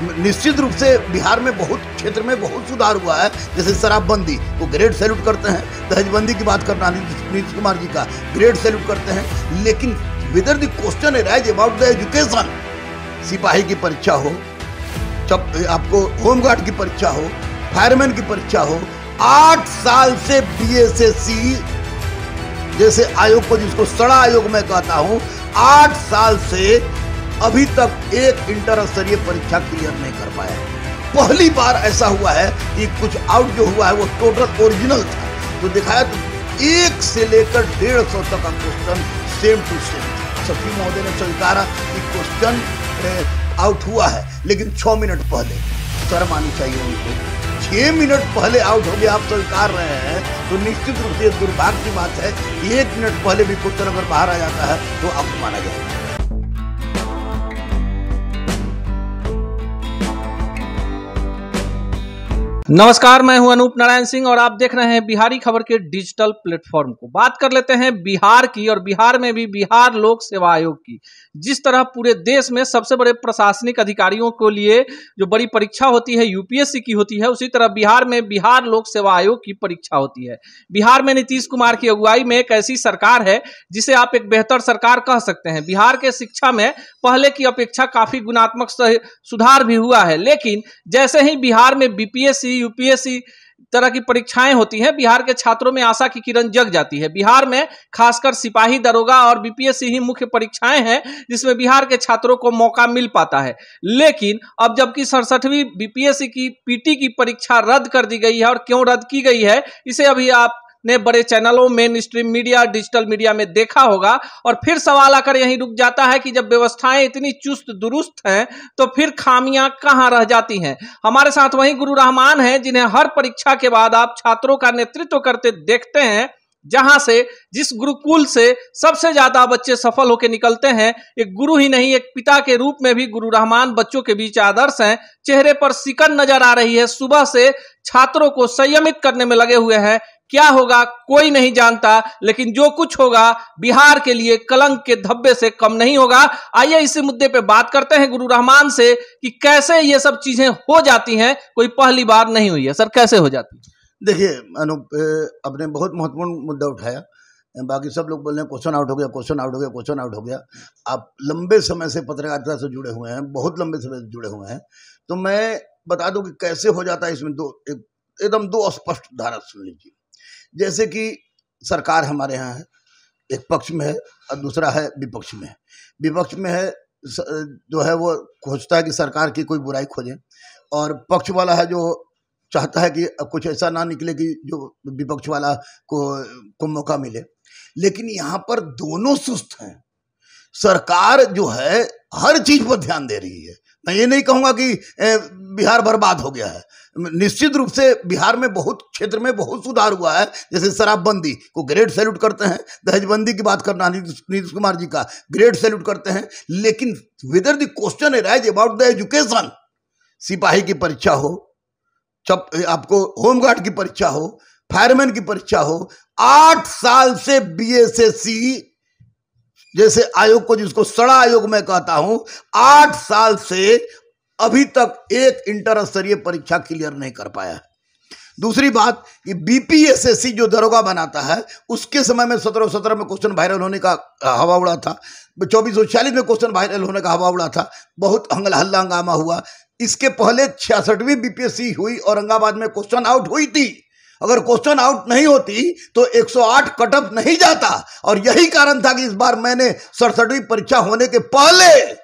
निश्चित रूप से बिहार में बहुत क्षेत्र में बहुत सुधार हुआ है। जैसे शराबबंदी को ग्रेट सैल्यूट करते हैं, दहेजबंदी की बात करना नीतीश कुमार जी का ग्रेट सैल्यूट करते हैं। लेकिन whether the question arise about the education, सिपाही की परीक्षा हो, आपको होमगार्ड की परीक्षा हो, फायरमैन की परीक्षा हो, 8 साल से बीएसएससी जैसे आयोग को, जिसको सड़ा आयोग मैं कहता हूं, 8 साल से अभी तक एक इंटर स्तरीय परीक्षा क्लियर नहीं कर पाया। पहली बार ऐसा हुआ है कि कुछ आउट जो हुआ है वो टोटल ओरिजिनल था, तो दिखाया तो 1 से लेकर 150 तक का क्वेश्चन सेम टू सेम। सचिव महोदय ने स्वीकारा कि क्वेश्चन आउट हुआ है, लेकिन 6 मिनट पहले, शर्म आनी चाहिए उनको, 6 मिनट पहले आउट हो गया, आप स्वीकार रहे हैं, तो निश्चित रूप से दुर्भाग्य की बात है कि 1 मिनट पहले भी क्वेश्चन अगर बाहर आ जाता है तो आउट माना जाएगा। नमस्कार, मैं हूं अनूप नारायण सिंह और आप देख रहे हैं बिहारी खबर के डिजिटल प्लेटफॉर्म को। बात कर लेते हैं बिहार की, और बिहार में भी बिहार लोक सेवा आयोग की। जिस तरह पूरे देश में सबसे बड़े प्रशासनिक अधिकारियों के लिए जो बड़ी परीक्षा होती है यूपीएससी की होती है, उसी तरह बिहार में बिहार लोक सेवा आयोग की परीक्षा होती है। बिहार में नीतीश कुमार की अगुवाई में एक ऐसी सरकार है जिसे आप एक बेहतर सरकार कह सकते हैं। बिहार के शिक्षा में पहले की अपेक्षा काफी गुणात्मक सुधार भी हुआ है, लेकिन जैसे ही बिहार में बीपीएससी यूपीएससी तरह की परीक्षाएं होती हैं, बिहार के छात्रों में आशा की किरण जग जाती है। बिहार में खासकर सिपाही, दरोगा और बीपीएससी ही मुख्य परीक्षाएं हैं जिसमें बिहार के छात्रों को मौका मिल पाता है। लेकिन अब जबकि 67वीं बीपीएससी की पीटी की परीक्षा रद्द कर दी गई है, और क्यों रद्द की गई है इसे अभी आप ने बड़े चैनलों, main stream media, digital media में देखा होगा। और फिर सवाल आकर यहीं रुक जाता है कि जब व्यवस्थाएं इतनी चुस्त दुरुस्त हैं तो फिर खामियां कहां रह जाती हैं। हमारे साथ वहीं गुरु रहमान हैं, जिन्हें हर परीक्षा के बाद आप छात्रों का नेतृत्व करते देखते हैं, जहां से, जिस गुरुकुल से सबसे ज्यादा बच्चे सफल होकर निकलते हैं। एक गुरु ही नहीं, एक पिता के रूप में भी गुरु रहमान बच्चों के बीच आदर्श हैं। चेहरे पर सिकन नजर आ रही है, सुबह से छात्रों को संयमित करने में लगे हुए हैं। क्या होगा कोई नहीं जानता, लेकिन जो कुछ होगा बिहार के लिए कलंक के धब्बे से कम नहीं होगा। आइए इसी मुद्दे पे बात करते हैं गुरु रहमान से कि कैसे ये सब चीजें हो जाती हैं। कोई पहली बार नहीं हुई है सर, कैसे हो जाती है? देखिए अनूप, आपने बहुत महत्वपूर्ण मुद्दा उठाया। बाकी सब लोग बोल रहे हैं क्वेश्चन आउट हो गया, क्वेश्चन आउट हो गया, क्वेश्चन आउट हो गया। आप लंबे समय से पत्रकारिता से जुड़े हुए हैं, बहुत लंबे समय से जुड़े हुए हैं, तो मैं बता दूं कि कैसे हो जाता है। इसमें एकदम दो स्पष्ट धारा सुन लीजिए। जैसे कि सरकार हमारे यहाँ है, एक पक्ष में है और दूसरा है विपक्ष में है। विपक्ष में है जो है वो खोजता है कि सरकार की कोई बुराई खोजे, और पक्ष वाला है जो चाहता है कि कुछ ऐसा ना निकले कि जो विपक्ष वाला को मौका मिले। लेकिन यहाँ पर दोनों सुस्त हैं। सरकार जो है हर चीज पर ध्यान दे रही है। मैं ये नहीं कहूँगा कि बिहार बर्बाद हो गया है। निश्चित रूप से बिहार में बहुत क्षेत्र में बहुत सुधार हुआ है। जैसे शराबबंदी को ग्रेट सैल्यूट करते हैं, दहेजबंदी की बात करना नीतीश कुमार जी का ग्रेट सैल्यूट करते हैं। लेकिन whether the question arise about the education, सिपाही की परीक्षा हो, आपको होमगार्ड की परीक्षा हो, फायरमैन की परीक्षा हो, 8 साल से बीएसएससी जैसे आयोग को, जिसको सड़ा आयोग मैं कहता हूं, 8 साल से अभी तक एक इंटर स्तरीय परीक्षा क्लियर नहीं कर पाया। दूसरी बात कि बीपीएसएससी जो दरोगा बनाता है, उसके समय में 1717 में क्वेश्चन वायरल होने का हवा उड़ा था, 2446 में क्वेश्चन वायरल होने का हवा उड़ा था, बहुत हल्ला हंगामा हुआ। इसके पहले 66वीं बीपीएससी हुई, औरंगाबाद में क्वेश्चन आउट हुई थी। अगर क्वेश्चन आउट नहीं होती तो 108 कटअप नहीं जाता, और यही कारण था कि इस बार मैंने 67वीं परीक्षा होने के पहले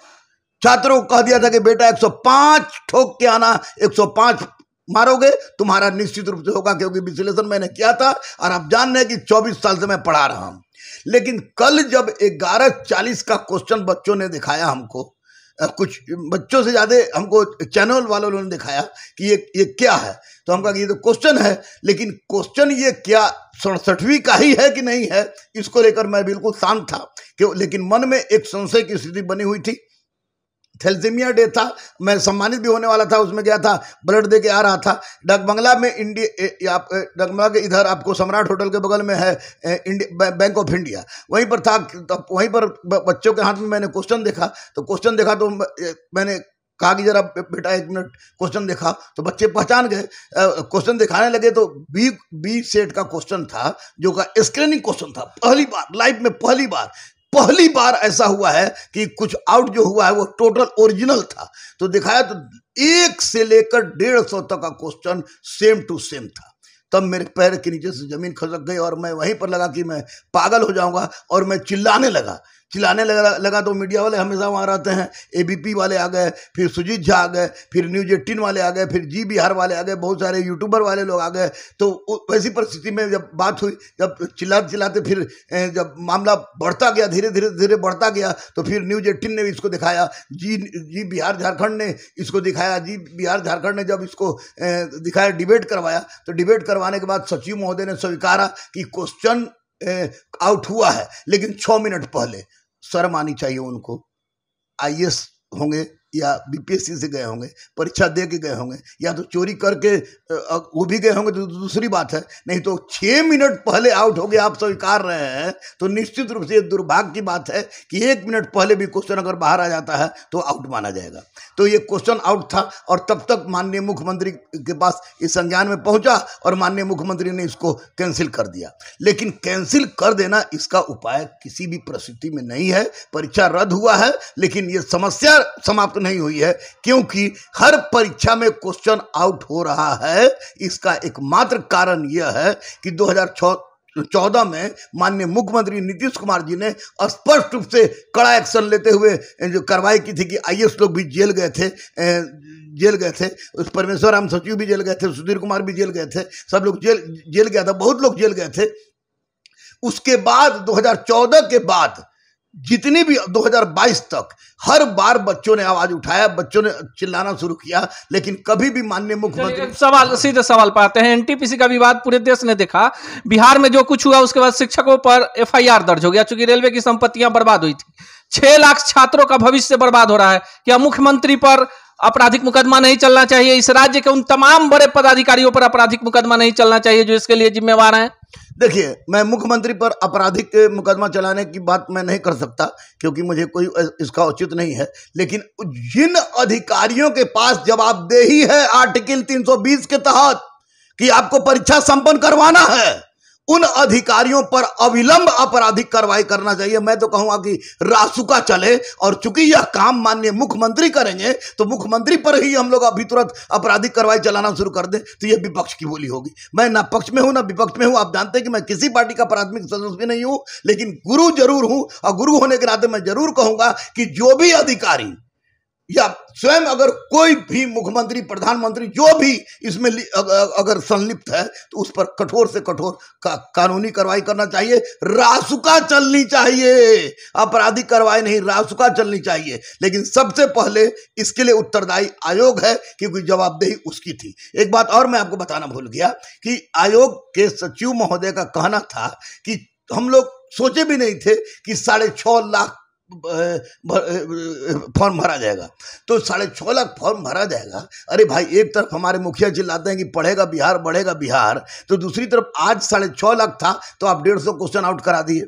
छात्रों को कह दिया था कि बेटा 105 ठोक के आना, 105 मारोगे तुम्हारा निश्चित रूप से होगा, क्योंकि विश्लेषण मैंने किया था और आप जान रहे हैं कि 24 साल से मैं पढ़ा रहा हूं। लेकिन कल जब 11:40 का क्वेश्चन बच्चों ने दिखाया हमको, कुछ बच्चों से ज्यादा हमको चैनल वालों ने दिखाया कि ये क्या है, तो हम कहा कि ये तो क्वेश्चन है, लेकिन क्वेश्चन ये क्या 67वीं का ही है कि नहीं है, इसको लेकर मैं बिल्कुल शांत था। क्यों? लेकिन मन में एक संशय की स्थिति बनी हुई थी। थैलेसीमिया डे था, मैं सम्मानित भी होने वाला था, उसमें गया था, ब्लड दे के आ रहा था। डगबंगला में डगबंगला के इधर आपको सम्राट होटल के बगल में है बैंक ऑफ इंडिया, वहीं पर था। वहीं पर बच्चों के हाथ में मैंने क्वेश्चन देखा, तो मैंने कहा कि जरा बेटा 1 मिनट क्वेश्चन देखा, तो बच्चे पहचान गए, क्वेश्चन दिखाने लगे तो बी सेट का क्वेश्चन था, जो का स्क्रीनिंग क्वेश्चन था। पहली बार लाइफ में पहली बार ऐसा हुआ है कि कुछ आउट जो हुआ है वो टोटल ओरिजिनल था। तो दिखाया तो 1 से लेकर 150 तक का क्वेश्चन सेम टू सेम था। तब मेरे पैर के नीचे से जमीन खसक गई और मैं वहीं पर लगा कि मैं पागल हो जाऊंगा, और मैं चिल्लाने लगा तो मीडिया वाले हमेशा वहाँ रहते हैं, एबीपी वाले आ गए, फिर सुजीत झा आ गए, फिर न्यूज 18 वाले आ गए, फिर जी बिहार वाले आ गए, बहुत सारे यूट्यूबर वाले लोग आ गए। तो वैसी परिस्थिति में जब बात हुई, जब चिल्लाते फिर जब मामला बढ़ता गया, धीरे बढ़ता गया, तो फिर न्यूज 18 ने भी इसको दिखाया, जी बिहार झारखंड ने इसको दिखाया। जी बिहार झारखंड ने जब इसको दिखाया, डिबेट करवाया, तो डिबेट करवाने के बाद सचिव महोदय ने स्वीकारा कि क्वेश्चन आउट हुआ है, लेकिन 6 मिनट पहले। शर्म आनी चाहिए उनको। आईएएस होंगे या बीपीएससी से गए होंगे, परीक्षा दे के गए होंगे, या तो चोरी करके वो भी गए होंगे तो दूसरी बात है, नहीं तो 6 मिनट पहले आउट हो गया आप स्वीकार रहे हैं, तो निश्चित रूप से दुर्भाग्य की बात है कि 1 मिनट पहले भी क्वेश्चन अगर बाहर आ जाता है तो आउट माना जाएगा। तो ये क्वेश्चन आउट था, और तब तक माननीय मुख्यमंत्री के पास इस संज्ञान में पहुंचा और माननीय मुख्यमंत्री ने इसको कैंसिल कर दिया। लेकिन कैंसिल कर देना इसका उपाय किसी भी परिस्थिति में नहीं है। परीक्षा रद्द हुआ है, लेकिन ये समस्या समाप्त नहीं हुई है, क्योंकि हर परीक्षा में क्वेश्चन आउट हो रहा है। इसका एकमात्र कारण यह है कि 2014 में माननीय मुख्यमंत्री नीतीश कुमार जी ने स्पष्ट रूप से कड़ा एक्शन लेते हुए जो कार्रवाई की थी कि आईएएस लोग भी जेल गए थे, उस परमेश्वर राम सचिव भी जेल गए थे, सुधीर कुमार भी जेल गए थे, सब लोग जेल गया था, बहुत लोग जेल गए थे। उसके बाद 2014 के बाद जितनी भी 2022 तक हर बार बच्चों ने आवाज उठाया, बच्चों ने चिल्लाना शुरू किया, लेकिन कभी भी माननीय मुख्यमंत्री। सीधे सवाल पर आते हैं। एनटीपीसी का विवाद पूरे देश ने देखा। बिहार में जो कुछ हुआ उसके बाद शिक्षकों पर एफआईआर दर्ज हो गया, चूंकि रेलवे की संपत्तियां बर्बाद हुई थी। 6 लाख छात्रों का भविष्य बर्बाद हो रहा है। क्या मुख्यमंत्री पर आपराधिक मुकदमा नहीं चलना चाहिए? इस राज्य के उन तमाम बड़े पदाधिकारियों पर आपराधिक मुकदमा नहीं चलना चाहिए जो इसके लिए जिम्मेवार हैं? देखिए, मैं मुख्यमंत्री पर आपराधिक मुकदमा चलाने की बात मैं नहीं कर सकता, क्योंकि मुझे कोई इसका उचित नहीं है। लेकिन जिन अधिकारियों के पास जवाबदेही है आर्टिकल 320 के तहत कि आपको परीक्षा संपन्न करवाना है, उन अधिकारियों पर अविलंब आपराधिक कार्रवाई करना चाहिए। मैं तो कहूंगा कि रासुका चले, और चूंकि यह काम माननीय मुख्यमंत्री करेंगे तो मुख्यमंत्री पर ही हम लोग अभी तुरंत आपराधिक कार्रवाई चलाना शुरू कर दें, तो यह विपक्ष की बोली होगी। मैं ना पक्ष में हूं ना विपक्ष में हूं। आप जानते हैं कि मैं किसी पार्टी का प्राथमिक सदस्य भी नहीं हूं, लेकिन गुरु जरूर हूं, और गुरु होने के नाते मैं जरूर कहूंगा कि जो भी अधिकारी या स्वयं अगर कोई भी मुख्यमंत्री, प्रधानमंत्री जो भी इसमें अगर संलिप्त है, तो उस पर कठोर से कठोर कानूनी कार्रवाई करना चाहिए। रासुका चलनी चाहिए, आपराधिक कार्रवाई नहीं, रासुका चलनी चाहिए। लेकिन सबसे पहले इसके लिए उत्तरदायी आयोग है, क्योंकि जवाबदेही उसकी थी। एक बात और मैं आपको बताना भूल गया कि आयोग के सचिव महोदय का कहना था कि हम लोग सोचे भी नहीं थे कि 6.5 लाख फॉर्म भरा जाएगा। तो 6.5 लाख फॉर्म भरा जाएगा। अरे भाई, एक तरफ हमारे मुखिया चिल्लाते हैं कि पढ़ेगा बिहार, बढ़ेगा बिहार, तो दूसरी तरफ आज 6.5 लाख था तो आप 150 क्वेश्चन आउट करा दिए।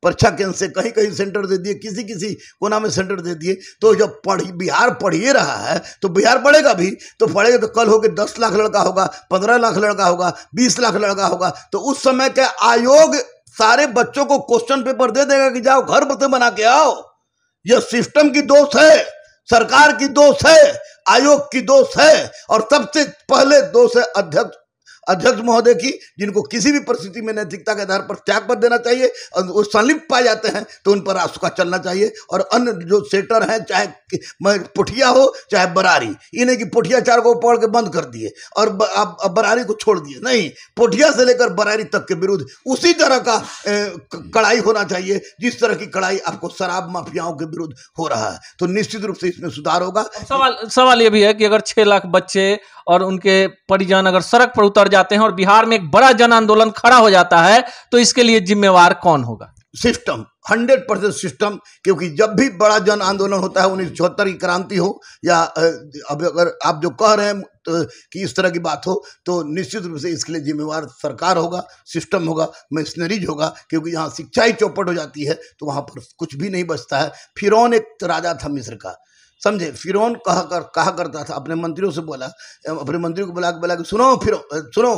परीक्षा केंद्र से कहीं सेंटर दे दिए, किसी कोना में सेंटर दे दिए। तो जब बिहार पढ़िए रहा है तो बिहार बढ़ेगा भी, तो पढ़ेगा तो कल होके 10 लाख लड़का होगा, 15 लाख लड़का होगा, 20 लाख लड़का होगा। तो उस समय के आयोग सारे बच्चों को क्वेश्चन पेपर दे देगा कि जाओ घर से बना के आओ। यह सिस्टम की दोष है, सरकार की दोष है, आयोग की दोष है, और सबसे पहले दोष है अध्यक्ष महोदय की, जिनको किसी भी परिस्थिति में नैतिकता के आधार पर त्याग पर देना चाहिए। और वो संलिप्त पाए जाते हैं तो उन पर रासुका चलना चाहिए। और अन्य जो सेटर हैं, चाहे पुठिया हो चाहे बरारी, इन्हें कि पुठिया 4 को पकड़ के बंद कर दिए और बरारी को छोड़ दिए, नहीं, पुठिया से लेकर बरारी तक के विरुद्ध उसी तरह का कड़ाई होना चाहिए जिस तरह की कड़ाई आपको शराब माफियाओं के विरुद्ध हो रहा है। तो निश्चित रूप से इसमें सुधार होगा। सवाल ये भी है कि अगर 6 लाख बच्चे और उनके परिजन अगर सड़क पर उतर जाते हैं और बिहार में एक बड़ा जन आंदोलन खड़ा हो जाता है, तो इसके लिए जिम्मेवार कौन होगा? System, 100% system. क्योंकि जब भी बड़ा जन आंदोलन होता है, 1974 की क्रांति हो या अब अगर आप जो कह रहे हैं तो कि इस तरह की बात हो, तो निश्चित रूप से इसके लिए जिम्मेवार सरकार होगा, सिस्टम होगा, मशीनरीज होगा। क्योंकि यहाँ शिक्षा ही चौपट हो जाती है तो वहाँ पर कुछ भी नहीं बचता है। फिरौन एक राजा था मिस्र का, समझे। फिरौन कहा करता था, अपने मंत्रियों से बोला, अपने मंत्री को बोला कि सुनो,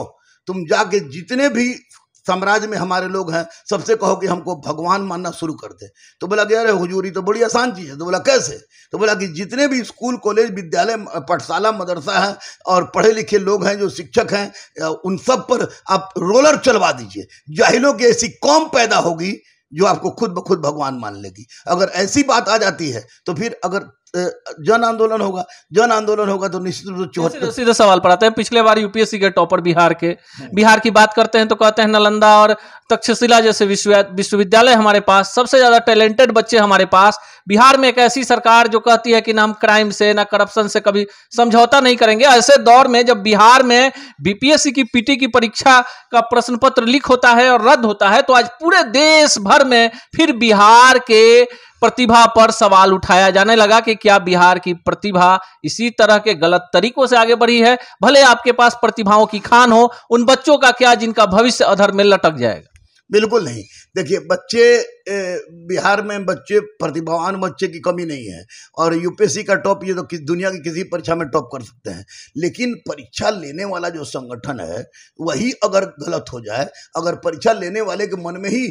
तुम जाके जितने भी साम्राज्य में हमारे लोग हैं सबसे कहो कि हमको भगवान मानना शुरू कर दे। तो बोला कि अरे हुजूर ये तो बड़ी आसान चीज़ है। तो बोला कैसे? तो बोला कि जितने भी स्कूल कॉलेज विद्यालय पाठशाला मदरसा है और पढ़े लिखे लोग हैं जो शिक्षक हैं उन सब पर आप रोलर चलवा दीजिए। जाहिलों की ऐसी कौम पैदा होगी जो आपको खुद ब खुद भगवान मान लेगी। अगर ऐसी बात आ जाती है तो फिर अगर जन आंदोलन होगा तो निश्चित रूप से 74। सीधे सवाल पर आते हैं। पिछले बार यूपीएससी के टॉपर बिहार की बात करते हैं तो कहते हैं नालंदा और तक्षशिला जैसे विश्वविद्यालय हमारे पास, सबसे ज्यादा टैलेंटेड बच्चे हमारे पास। बिहार में एक ऐसी सरकार जो कहती है कि ना हम क्राइम से ना करप्शन से कभी समझौता नहीं करेंगे। ऐसे दौर में जब बिहार में बीपीएससी की पीटी की परीक्षा का प्रश्न पत्र लीक होता है और रद्द होता है, तो आज पूरे देश भर में फिर बिहार के प्रतिभा पर सवाल उठाया जाने लगा कि क्या बिहार की प्रतिभा इसी तरह के गलत तरीकों से आगे बढ़ी है। भले आपके पास प्रतिभाओं की खान हो, उन बच्चों का क्या जिनका भविष्य अधर में लटक जाएगा? बिल्कुल नहीं। देखिए बच्चे बिहार में प्रतिभावान बच्चे की कमी नहीं है और यूपीएससी का टॉप ये तो दुनिया की किसी परीक्षा में टॉप कर सकते हैं। लेकिन परीक्षा लेने वाला जो संगठन है वही अगर गलत हो जाए, अगर परीक्षा लेने वाले के मन में ही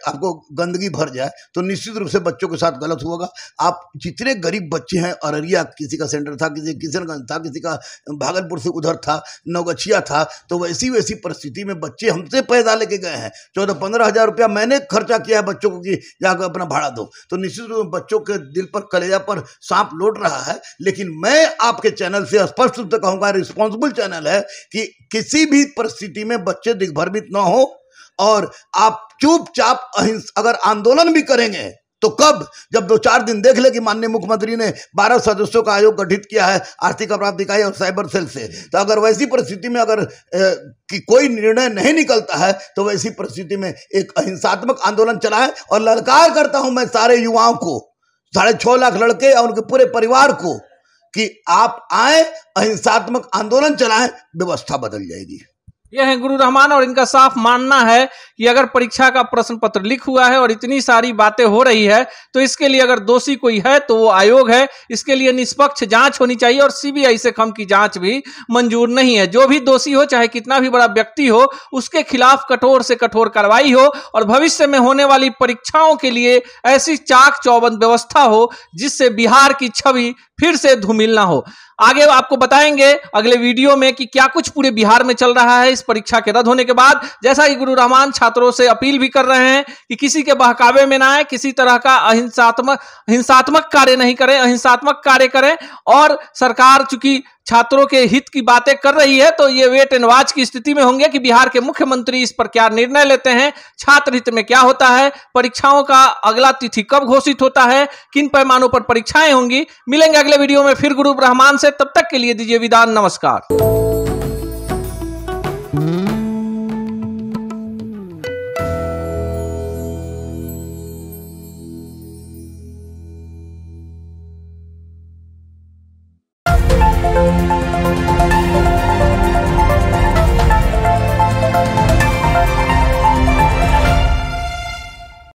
आपको गंदगी भर जाए तो निश्चित रूप से बच्चों के साथ गलत होगा। आप जितने गरीब बच्चे हैं, अररिया किसी का सेंटर था, किसी किशनगंज था, किसी का भागलपुर से उधर था, नवगछिया था, तो वैसी परिस्थिति में बच्चे हमसे पैदा लेके गए हैं। 14-15 हज़ार रुपया मैंने खर्चा किया है बच्चों को कि जाकर अपना भाड़ा दो। तो निश्चित रूप से बच्चों के दिल पर, कलेजा पर सांप लौट रहा है। लेकिन मैं आपके चैनल से स्पष्ट रूप से कहूंगा, रिस्पॉन्सिबल चैनल है, कि किसी भी परिस्थिति में बच्चे दिग्भ्रमित ना हो और आप चुपचाप अगर आंदोलन भी करेंगे तो कब? जब 2-4 दिन देख ले कि माननीय मुख्यमंत्री ने 12 सदस्यों का आयोग गठित किया है आर्थिक अपराध इकाई और साइबर सेल से। तो अगर वैसी परिस्थिति में अगर कि कोई निर्णय नहीं निकलता है तो वैसी परिस्थिति में एक अहिंसात्मक आंदोलन चलाएं। और ललकार करता हूं मैं सारे युवाओं को, 6.5 लाख लड़के और उनके पूरे परिवार को, कि आप आए, अहिंसात्मक आंदोलन चलाएं, व्यवस्था बदल जाएगी। यह है गुरु रहमान और इनका साफ मानना है कि अगर परीक्षा का प्रश्न पत्र लीक हुआ है और इतनी सारी बातें हो रही है तो इसके लिए अगर दोषी कोई है तो वो आयोग है। इसके लिए निष्पक्ष जांच होनी चाहिए और सीबीआई से कम की जांच भी मंजूर नहीं है। जो भी दोषी हो, चाहे कितना भी बड़ा व्यक्ति हो, उसके खिलाफ कठोर से कठोर कार्रवाई हो और भविष्य में होने वाली परीक्षाओं के लिए ऐसी चाक चौबंद व्यवस्था हो जिससे बिहार की छवि फिर से धूमिल ना हो। आगे आपको बताएंगे अगले वीडियो में कि क्या कुछ पूरे बिहार में चल रहा है इस परीक्षा के रद्द होने के बाद। जैसा कि गुरु रहमान छात्रों से अपील भी कर रहे हैं कि किसी के बहकावे में ना आए, किसी तरह का हिंसात्मक कार्य नहीं करें, अहिंसात्मक कार्य करें। और सरकार चूंकि छात्रों के हित की बातें कर रही है तो ये वेट एंड वॉच की स्थिति में होंगे कि बिहार के मुख्यमंत्री इस पर क्या निर्णय लेते हैं, छात्र हित में क्या होता है, परीक्षाओं का अगला तिथि कब घोषित होता है, किन पैमानों पर परीक्षाएं होंगी। मिलेंगे अगले वीडियो में फिर गुरु रहमान से। तब तक के लिए दीजिए विदा, नमस्कार।